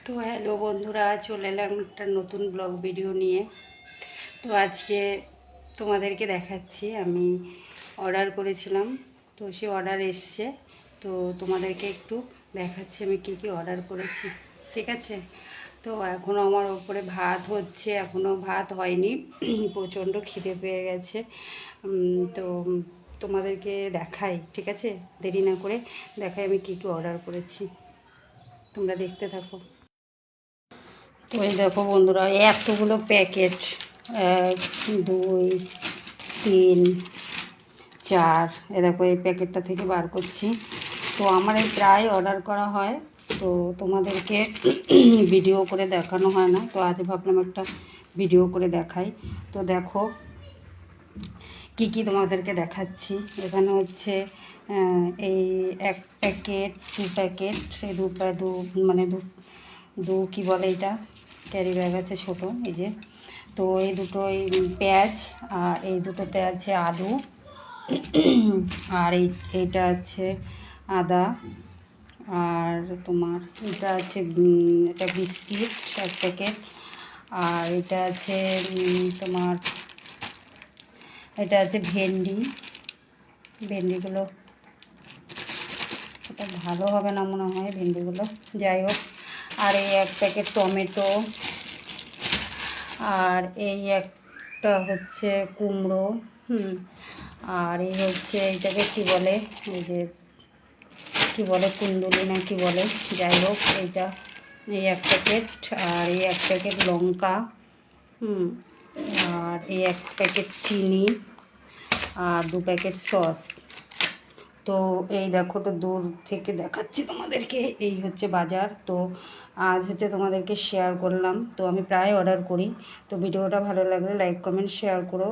তো হ্যালো বন্ধুরা, চলে এলাম একটা নতুন ব্লগ ভিডিও নিয়ে। তো আজকে তোমাদেরকে দেখাচ্ছি আমি অর্ডার করেছিলাম, তো সে অর্ডার এসছে। তো তোমাদেরকে একটু দেখাচ্ছি আমি কি কি অর্ডার করেছি, ঠিক আছে? তো এখনও আমার ওপরে ভাত হচ্ছে, এখনও ভাত হয়নি। প্রচণ্ড খিদে পেয়ে গেছে। তো তোমাদেরকে দেখাই, ঠিক আছে? দেরি না করে দেখাই আমি কি কি অর্ডার করেছি, তোমরা দেখতে থাকো। তো এই দেখো বন্ধুরা, এতগুলো প্যাকেট, 1 2 3 4, এ দেখো এই প্যাকেটটা থেকে বার করছি। তো আমার এই প্রায় অর্ডার করা হয়, তো তোমাদেরকে ভিডিও করে দেখানো হয় না, তো আজ ভাবলাম একটা ভিডিও করে দেখাই। তো দেখো কি কি তোমাদেরকে দেখাচ্ছি। এখানে হচ্ছে এই 1 প্যাকেট, 2 প্যাকেট, এই দু মানে দু কী বলে এটা, ক্যারি ব্যাগ আছে ছোটো, এই যে। তো এই দুটোই পেঁয়াজ, আর এই দুটোতে আছে আলু, আর এইটা আছে আদা, আর তোমার এটা আছে এটা বিস্কিট 1 প্যাকেট, আর এটা আছে তোমার এটা আছে ভেন্ডিগুলো এটা ভালো হবে না মনে হয় ভেন্ডিগুলো, যাই হোক। আর এই 1 প্যাকেট টমেটো, আর এই একটা হচ্ছে কুমড়ো, আর এই হচ্ছে এইটাকে কী বলে, এই যে কী বলে, কুন্দুলি না কি বলে, যাই হোক এইটা, এই 1 প্যাকেট, আর এই 1 প্যাকেট লঙ্কা, আর এই 1 প্যাকেট চিনি, আর 2 প্যাকেট সস। তো এই দেখো, তো দূর থেকে দেখাচ্ছি তোমাদেরকে, এই হচ্ছে বাজার। তো আজ হচ্ছে তোমাদেরকে শেয়ার করলাম, তো আমি প্রায় অর্ডার করি। তো ভিডিওটা ভালো লাগলে লাইক কমেন্ট শেয়ার করো।